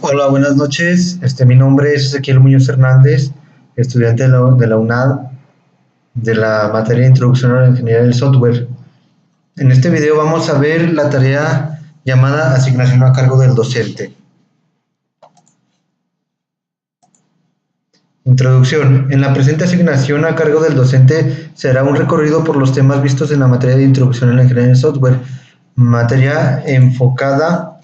Hola, buenas noches. Mi nombre es Ezequiel Muñoz Hernández, estudiante de la UNAD, de la materia de Introducción a la Ingeniería del Software. En este video vamos a ver la tarea llamada Asignación a cargo del docente. Introducción. En la presente asignación a cargo del docente se hará un recorrido por los temas vistos en la materia de Introducción a la Ingeniería del Software, materia enfocada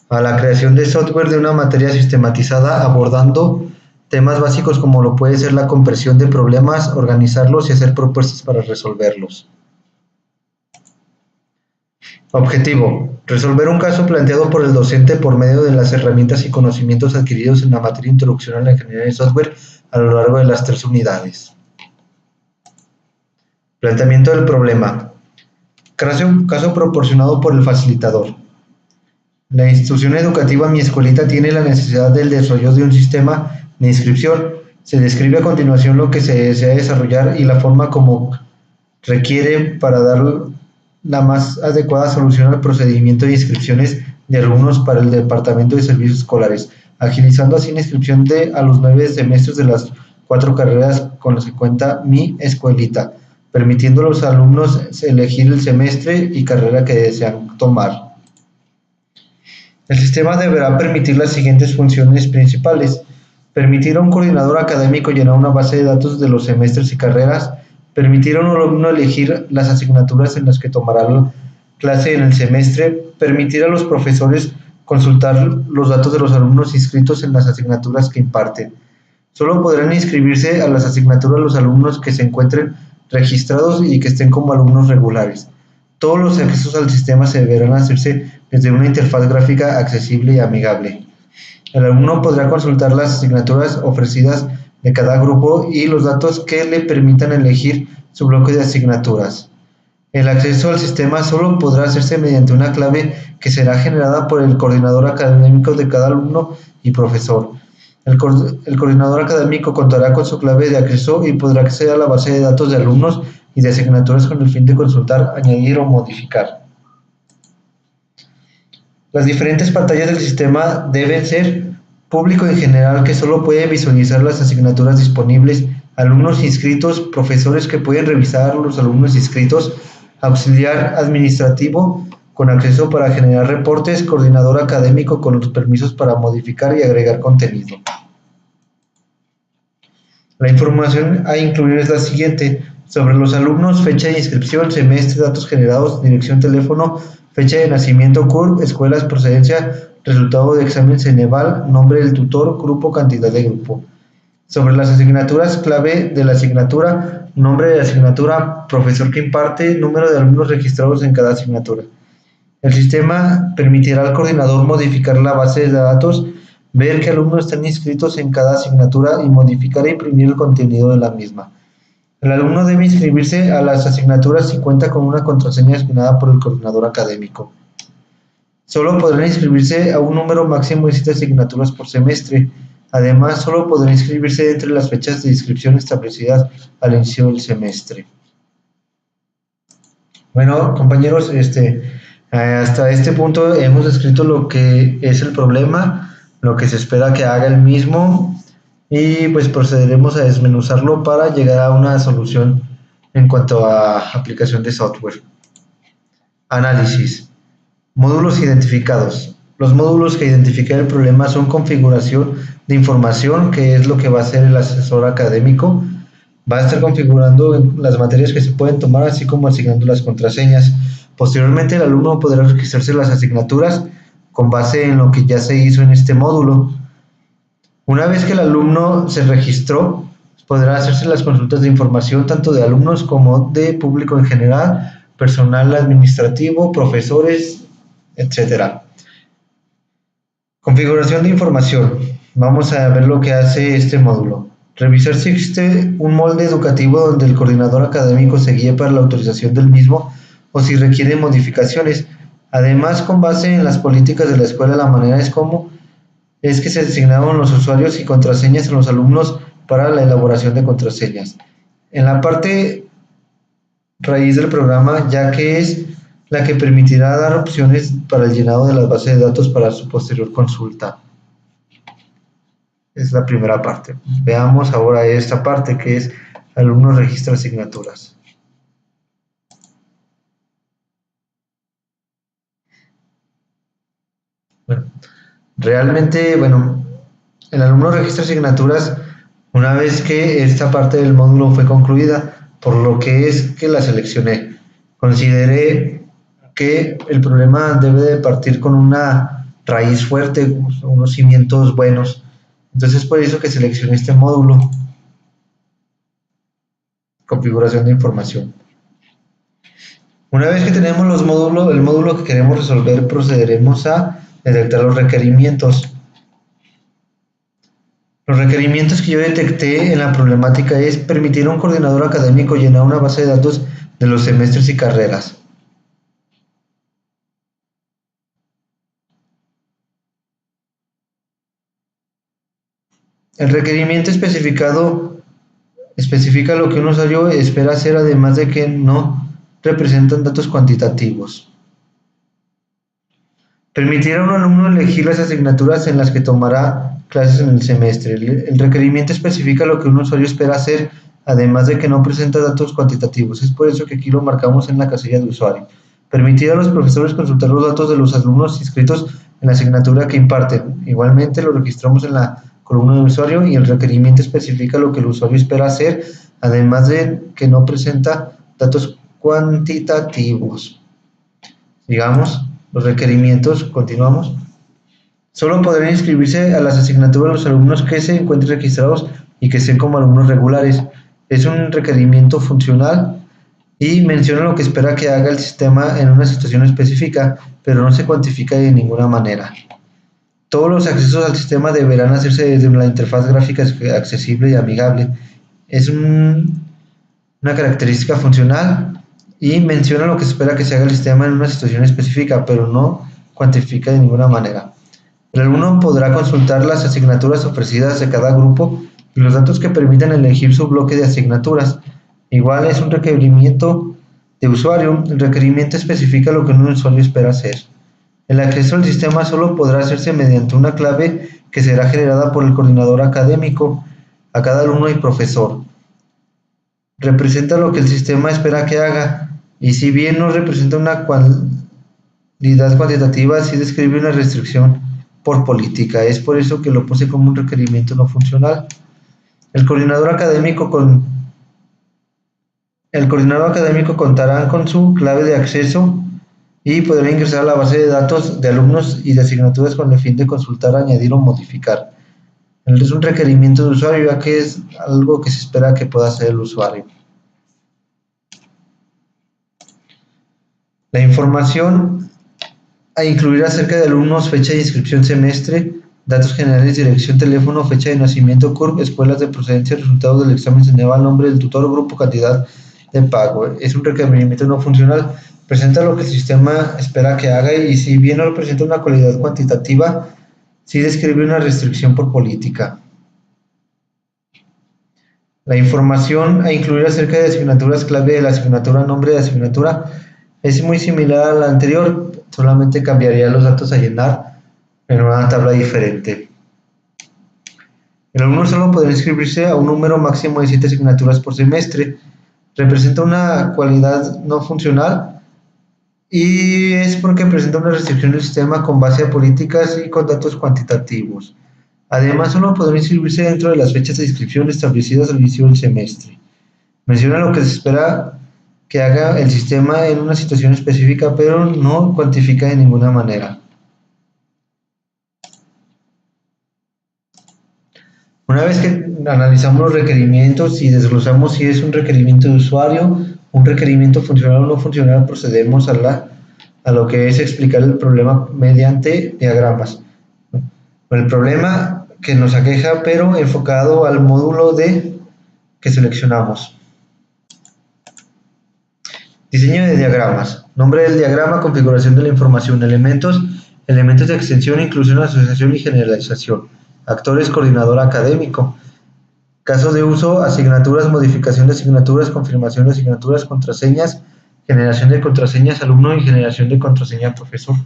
a la creación de software de una materia sistematizada abordando temas básicos como lo puede ser la comprensión de problemas, organizarlos y hacer propuestas para resolverlos. Objetivo: resolver un caso planteado por el docente por medio de las herramientas y conocimientos adquiridos en la materia Introducción a la Ingeniería de Software a lo largo de las 3 unidades. Planteamiento del problema. Caso proporcionado por el facilitador. La institución educativa Mi Escuelita tiene la necesidad del desarrollo de un sistema de inscripción. Se describe a continuación lo que se desea desarrollar y la forma como requiere para dar la más adecuada solución al procedimiento de inscripciones de alumnos para el Departamento de Servicios Escolares, agilizando así la inscripción a los 9 semestres de las 4 carreras con las que cuenta Mi Escuelita, permitiendo a los alumnos elegir el semestre y carrera que desean tomar. El sistema deberá permitir las siguientes funciones principales: permitir a un coordinador académico llenar una base de datos de los semestres y carreras, permitir a un alumno elegir las asignaturas en las que tomará clase en el semestre, permitir a los profesores consultar los datos de los alumnos inscritos en las asignaturas que imparten. Solo podrán inscribirse a las asignaturas los alumnos que se encuentren registrados y que estén como alumnos regulares. Todos los accesos al sistema se deberán hacerse desde una interfaz gráfica accesible y amigable. El alumno podrá consultar las asignaturas ofrecidas de cada grupo y los datos que le permitan elegir su bloque de asignaturas. El acceso al sistema solo podrá hacerse mediante una clave que será generada por el coordinador académico de cada alumno y profesor. El coordinador académico contará con su clave de acceso y podrá acceder a la base de datos de alumnos y de asignaturas con el fin de consultar, añadir o modificar. Las diferentes pantallas del sistema deben ser público en general, que solo puede visualizar las asignaturas disponibles, alumnos inscritos, profesores que pueden revisar los alumnos inscritos, auxiliar administrativo con acceso para generar reportes, coordinador académico con los permisos para modificar y agregar contenido. La información a incluir es la siguiente: sobre los alumnos: fecha de inscripción, semestre, datos generados, dirección, teléfono, fecha de nacimiento, CURP, escuelas, procedencia, resultado de examen Ceneval, nombre del tutor, grupo, cantidad de grupo. Sobre las asignaturas: clave de la asignatura, nombre de la asignatura, profesor que imparte, número de alumnos registrados en cada asignatura. El sistema permitirá al coordinador modificar la base de datos, ver qué alumnos están inscritos en cada asignatura y modificar e imprimir el contenido de la misma. El alumno debe inscribirse a las asignaturas si cuenta con una contraseña asignada por el coordinador académico. Solo podrán inscribirse a un número máximo de 7 asignaturas por semestre. Además, solo podrán inscribirse entre las fechas de inscripción establecidas al inicio del semestre. Bueno, compañeros, hasta este punto hemos descrito lo que es el problema, lo que se espera que haga el mismo, y pues procederemos a desmenuzarlo para llegar a una solución en cuanto a aplicación de software. Análisis. Módulos identificados. Los módulos que identifican el problema son configuración de información, que es lo que va a hacer el asesor académico. Va a estar configurando las materias que se pueden tomar, así como asignando las contraseñas. Posteriormente, el alumno podrá registrarse las asignaturas con base en lo que ya se hizo en este módulo. Una vez que el alumno se registró, podrá hacerse las consultas de información tanto de alumnos como de público en general, personal administrativo, profesores, etc. Configuración de información. Vamos a ver lo que hace este módulo. Revisar si existe un molde educativo donde el coordinador académico se guíe para la autorización del mismo o si requiere modificaciones. Además, con base en las políticas de la escuela, la manera es que se designaron los usuarios y contraseñas a los alumnos para la elaboración de contraseñas. En la parte raíz del programa, ya que es la que permitirá dar opciones para el llenado de las bases de datos para su posterior consulta. es la primera parte. Veamos ahora esta parte que es alumno registra asignaturas. Bueno, realmente, el alumno registra asignaturas una vez que esta parte del módulo fue concluida, por lo que es que la seleccioné. Consideré que el problema debe de partir con una raíz fuerte, unos cimientos buenos. Entonces, por eso que seleccioné este módulo, configuración de información. Una vez que tenemos el módulo que queremos resolver, procederemos a detectar los requerimientos. Los requerimientos que yo detecté en la problemática es permitir a un coordinador académico llenar una base de datos de los semestres y carreras. El requerimiento especifica lo que un usuario espera hacer, además de que no representan datos cuantitativos. Permitir a un alumno elegir las asignaturas en las que tomará clases en el semestre. El requerimiento especifica lo que un usuario espera hacer, además de que no presenta datos cuantitativos. Es por eso que aquí lo marcamos en la casilla de usuario. Permitir a los profesores consultar los datos de los alumnos inscritos en la asignatura que imparten. Igualmente lo registramos en la columna de usuario y el requerimiento especifica lo que el usuario espera hacer, además de que no presenta datos cuantitativos. Digamos, los requerimientos, continuamos. Solo podrán inscribirse a las asignaturas los alumnos que se encuentren registrados y que estén como alumnos regulares. Es un requerimiento funcional y menciona lo que espera que haga el sistema en una situación específica, pero no se cuantifica de ninguna manera. Todos los accesos al sistema deberán hacerse desde una interfaz gráfica accesible y amigable. Es una característica funcional y menciona lo que se espera que se haga el sistema en una situación específica, pero no cuantifica de ninguna manera. El alumno podrá consultar las asignaturas ofrecidas de cada grupo y los datos que permitan elegir su bloque de asignaturas. Igual es un requerimiento de usuario. El requerimiento especifica lo que un usuario espera hacer. El acceso al sistema solo podrá hacerse mediante una clave que será generada por el coordinador académico a cada alumno y profesor. Representa lo que el sistema espera que haga, y si bien no representa una cualidad cuantitativa, sí describe una restricción por política. Es por eso que lo puse como un requerimiento no funcional. El coordinador académico contará con su clave de acceso y podrá ingresar a la base de datos de alumnos y de asignaturas con el fin de consultar, añadir o modificar. Es un requerimiento de usuario, ya que es algo que se espera que pueda hacer el usuario. La información a incluir acerca de alumnos, fecha de inscripción, semestre, datos generales, dirección, teléfono, fecha de nacimiento, CURP, escuelas de procedencia, resultados del examen señalado, nombre del tutor, grupo, cantidad de pago. Es un requerimiento no funcional. Presenta lo que el sistema espera que haga y si bien no presenta una cualidad cuantitativa, sí describe una restricción por política. La información a incluir acerca de asignaturas clave de la asignatura, nombre de asignatura, es muy similar a la anterior, solamente cambiaría los datos a llenar en una tabla diferente. El alumno solo podrá inscribirse a un número máximo de 7 asignaturas por semestre. Representa una cualidad no funcional y es porque presenta una restricción del sistema con base a políticas y con datos cuantitativos. Además, solo podrá inscribirse dentro de las fechas de inscripción establecidas al inicio del semestre. Menciona lo que se espera que haga el sistema en una situación específica, pero no cuantifica de ninguna manera. Una vez que analizamos los requerimientos y desglosamos si es un requerimiento de usuario, un requerimiento funcional o no funcional, procedemos a lo que es explicar el problema mediante diagramas. El problema que nos aqueja, pero enfocado al módulo que seleccionamos. Diseño de diagramas. Nombre del diagrama, configuración de la información, elementos de extensión, inclusión, asociación y generalización. Actores, coordinador académico. Caso de uso, asignaturas, modificación de asignaturas, confirmación de asignaturas, contraseñas, generación de contraseñas alumno y generación de contraseña profesor.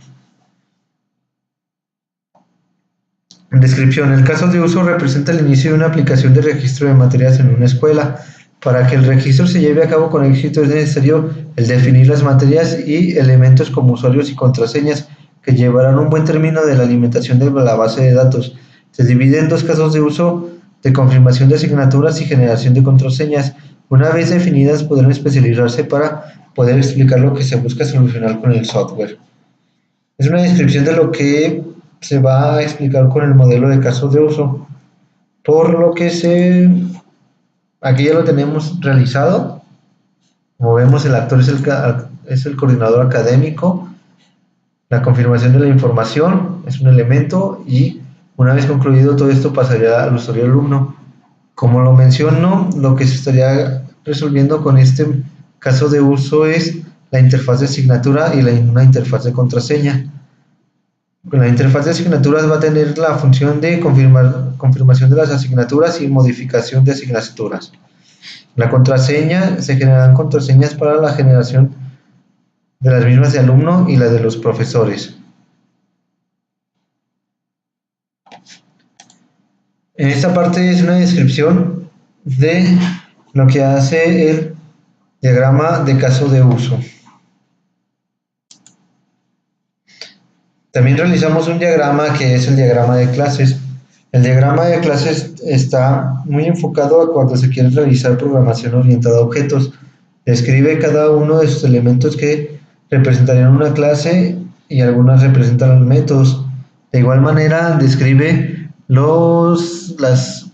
Descripción. El caso de uso representa el inicio de una aplicación de registro de materias en una escuela. Para que el registro se lleve a cabo con éxito es necesario el definir las materias y elementos como usuarios y contraseñas que llevarán un buen término de la alimentación de la base de datos. Se divide en dos casos de uso de confirmación de asignaturas y generación de contraseñas. Una vez definidas podrán especializarse para poder explicar lo que se busca solucionar con el software. Es una descripción de lo que se va a explicar con el modelo de casos de uso, por lo que aquí ya lo tenemos realizado. Como vemos, el actor es el coordinador académico, la confirmación de la información es un elemento y una vez concluido todo esto pasaría al usuario alumno. Como lo menciono, lo que se estaría resolviendo con este caso de uso es la interfaz de asignatura y una interfaz de contraseña. La interfaz de asignaturas va a tener la función de confirmación de las asignaturas y modificación de asignaturas. La contraseña, se generarán contraseñas para la generación de las mismas de alumno y la de los profesores. En esta parte es una descripción de lo que hace el diagrama de caso de uso. También realizamos un diagrama que es el diagrama de clases. El diagrama de clases está muy enfocado a cuando se quiere realizar programación orientada a objetos. Describe cada uno de sus elementos que representarían una clase y algunas representan los métodos. De igual manera, describe las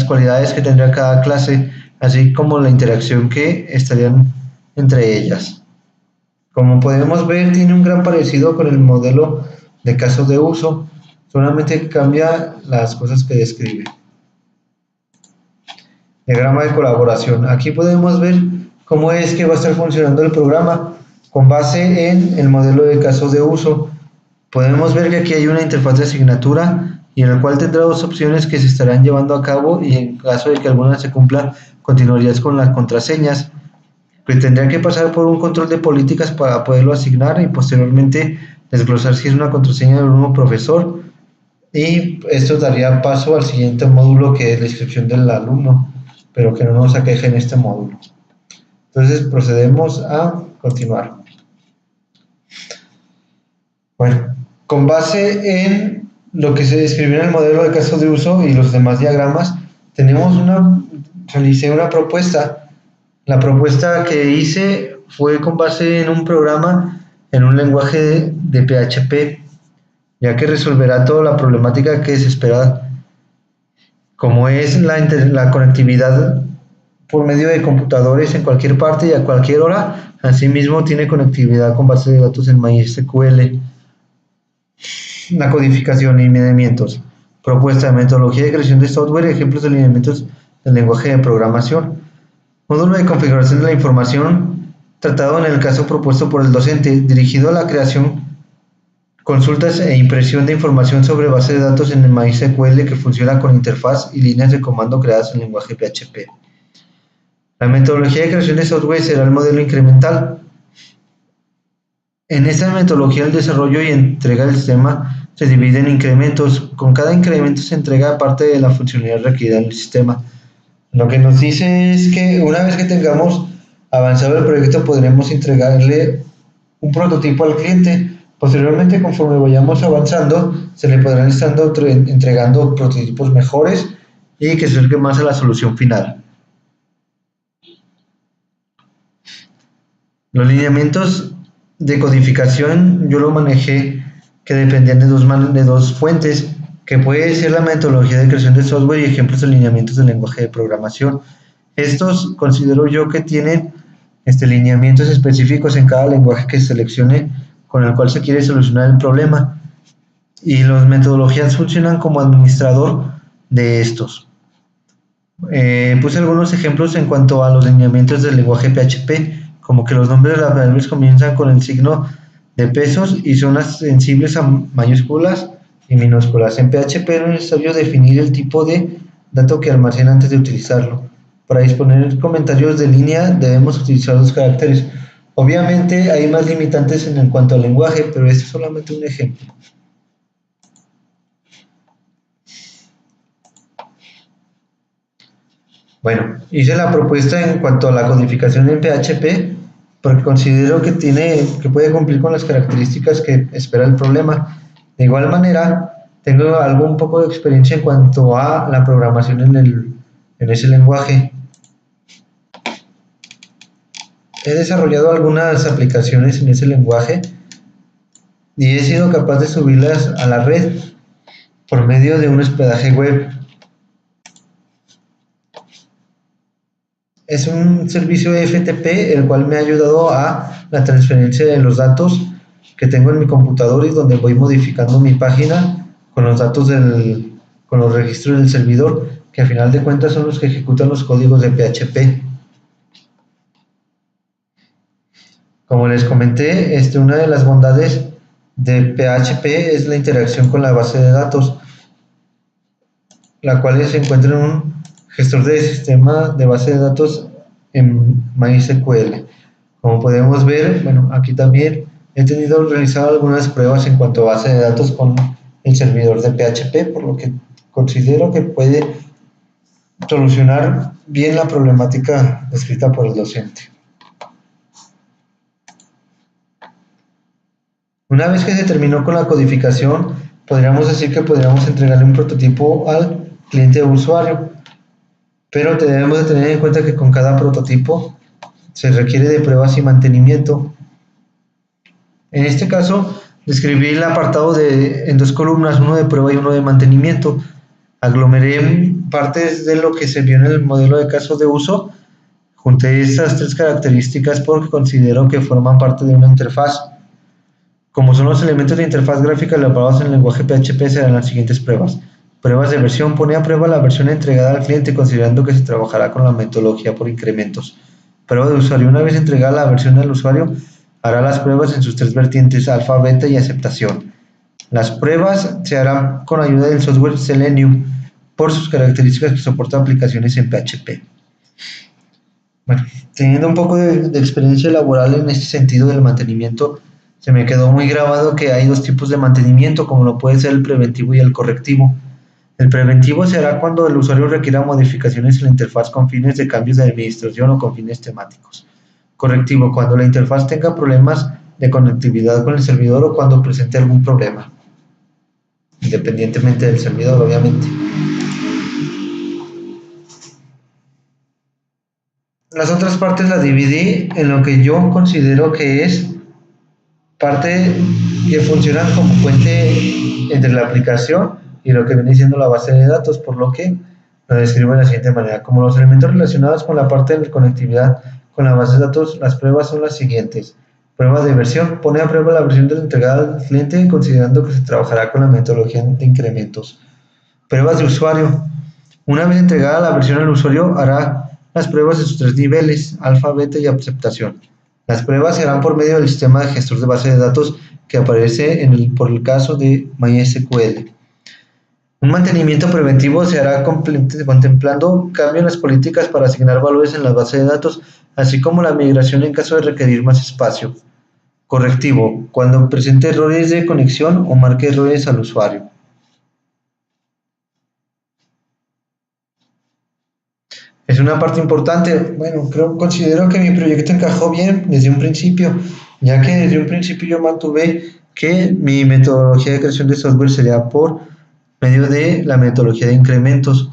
cualidades que tendrá cada clase, así como la interacción que estarían entre ellas. Como podemos ver, tiene un gran parecido con el modelo de caso de uso, solamente cambia las cosas que describe. Diagrama de colaboración. Aquí podemos ver cómo es que va a estar funcionando el programa con base en el modelo de caso de uso. Podemos ver que aquí hay una interfaz de asignatura y en la cual tendrá dos opciones que se estarán llevando a cabo y en caso de que alguna se cumpla, continuarías con las contraseñas. Que tendría que pasar por un control de políticas para poderlo asignar y posteriormente desglosar si es una contraseña del mismo profesor, y esto daría paso al siguiente módulo que es la inscripción del alumno, pero que no nos aqueje en este módulo. Entonces procedemos a continuar. Bueno, con base en lo que se describió en el modelo de caso de uso y los demás diagramas, realicé una propuesta. La propuesta que hice fue con base en un programa, en un lenguaje de PHP, ya que resolverá toda la problemática que se espera, como es la conectividad por medio de computadores en cualquier parte y a cualquier hora. Asimismo, tiene conectividad con base de datos en MySQL. La codificación y lineamientos. Propuesta de metodología de creación de software, ejemplos de lineamientos del lenguaje de programación. Módulo de configuración de la información tratado en el caso propuesto por el docente, dirigido a la creación, consultas e impresión de información sobre base de datos en el MySQL que funciona con interfaz y líneas de comando creadas en lenguaje PHP. La metodología de creación de software será el modelo incremental. En esta metodología el desarrollo y entrega del sistema se divide en incrementos. Con cada incremento se entrega parte de la funcionalidad requerida en el sistema. Lo que nos dice es que una vez que tengamos avanzado el proyecto podremos entregarle un prototipo al cliente. Posteriormente, conforme vayamos avanzando, se le podrán estar entregando prototipos mejores y que se acerque más a la solución final. Los lineamientos de codificación yo lo manejé que dependían de dos fuentes, que puede ser la metodología de creación de software y ejemplos de lineamientos del lenguaje de programación. Estos considero yo que tienen lineamientos específicos en cada lenguaje que seleccione con el cual se quiere solucionar el problema, y las metodologías funcionan como administrador de estos. Puse algunos ejemplos en cuanto a los lineamientos del lenguaje PHP, como que los nombres de las variables comienzan con el signo de pesos y son sensibles a mayúsculas y minúsculas. En PHP es necesario definir el tipo de dato que almacena antes de utilizarlo. Para disponer comentarios de línea debemos utilizar los caracteres. Obviamente hay más limitantes en cuanto al lenguaje, pero este es solamente un ejemplo. Bueno, hice la propuesta en cuanto a la codificación en PHP porque considero que puede cumplir con las características que espera el problema. De igual manera, tengo algo un poco de experiencia en cuanto a la programación en ese lenguaje. He desarrollado algunas aplicaciones en ese lenguaje y he sido capaz de subirlas a la red por medio de un hospedaje web. Es un servicio FTP el cual me ha ayudado a la transferencia de los datos que tengo en mi computador y donde voy modificando mi página con los datos con los registros del servidor, que a final de cuentas son los que ejecutan los códigos de PHP. Como les comenté, una de las bondades de PHP es la interacción con la base de datos, la cual se encuentra en un gestor de sistema de base de datos en MySQL. Como podemos ver, bueno, aquí también he realizado algunas pruebas en cuanto a base de datos con el servidor de PHP, por lo que considero que puede solucionar bien la problemática descrita por el docente. Una vez que se terminó con la codificación, podríamos decir que podríamos entregarle un prototipo al cliente o usuario, pero debemos de tener en cuenta que con cada prototipo se requiere de pruebas y mantenimiento. En este caso, describí el apartado en dos columnas, uno de prueba y uno de mantenimiento. Aglomeré partes de lo que se vio en el modelo de caso de uso, junté estas tres características porque considero que forman parte de una interfaz. Como son los elementos de interfaz gráfica elaborados en el lenguaje PHP, serán las siguientes pruebas. Pruebas de versión. Pone a prueba la versión entregada al cliente considerando que se trabajará con la metodología por incrementos. Prueba de usuario. Una vez entregada la versión al usuario, hará las pruebas en sus tres vertientes, alfa, beta y aceptación. Las pruebas se harán con ayuda del software Selenium por sus características que soporta aplicaciones en PHP. Bueno, teniendo un poco de experiencia laboral en este sentido del mantenimiento, se me quedó muy grabado que hay dos tipos de mantenimiento, como lo puede ser el preventivo y el correctivo. El preventivo se hará cuando el usuario requiera modificaciones en la interfaz con fines de cambios de administración o con fines temáticos. Correctivo, cuando la interfaz tenga problemas de conectividad con el servidor o cuando presente algún problema, independientemente del servidor, obviamente. Las otras partes las dividí en lo que yo considero que es parte que funcionan como puente entre la aplicación y lo que viene siendo la base de datos, por lo que lo describo de la siguiente manera. Como los elementos relacionados con la parte de la conectividad con la base de datos, las pruebas son las siguientes. Prueba de versión. Pone a prueba la versión de la entregada al cliente considerando que se trabajará con la metodología de incrementos. Pruebas de usuario. Una vez entregada la versión al usuario, hará las pruebas en sus tres niveles, alfa, beta y aceptación. Las pruebas se harán por medio del sistema de gestor de base de datos que aparece por el caso de MySQL. Un mantenimiento preventivo se hará contemplando cambios en las políticas para asignar valores en la base de datos, así como la migración en caso de requerir más espacio. Correctivo, cuando presente errores de conexión o marque errores al usuario. Es una parte importante. Bueno, considero que mi proyecto encajó bien desde un principio, ya que desde un principio yo mantuve que mi metodología de creación de software sería por medio de la metodología de incrementos.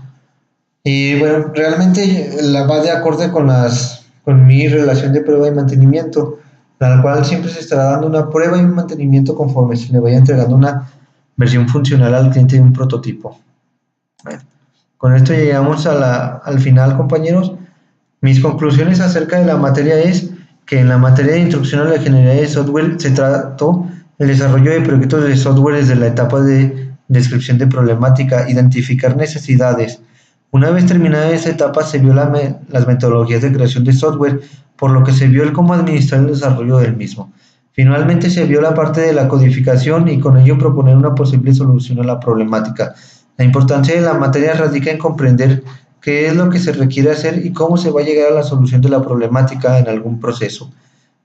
Y bueno, realmente va de acorde con mi relación de prueba y mantenimiento, la cual siempre se estará dando una prueba y un mantenimiento conforme se le vaya entregando una versión funcional al cliente de un prototipo. Bueno, con esto llegamos al final, compañeros. Mis conclusiones acerca de la materia es que en la materia de introducción a la ingeniería de software se trató el desarrollo de proyectos de software desde la etapa de descripción de problemática, identificar necesidades. Una vez terminada esa etapa se vio las metodologías de creación de software, por lo que se vio el cómo administrar el desarrollo del mismo. Finalmente se vio la parte de la codificación y con ello proponer una posible solución a la problemática. La importancia de la materia radica en comprender qué es lo que se requiere hacer y cómo se va a llegar a la solución de la problemática en algún proceso.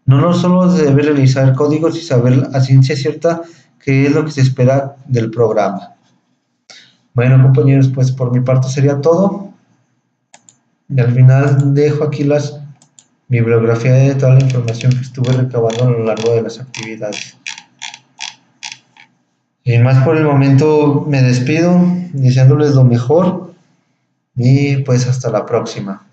No solo se debe realizar códigos y saber a ciencia cierta qué es lo que se espera del programa. Bueno, compañeros, pues por mi parte sería todo. Y al final dejo aquí las bibliografía de toda la información que estuve recabando a lo largo de las actividades. Sin más por el momento me despido, deseándoles lo mejor y pues hasta la próxima.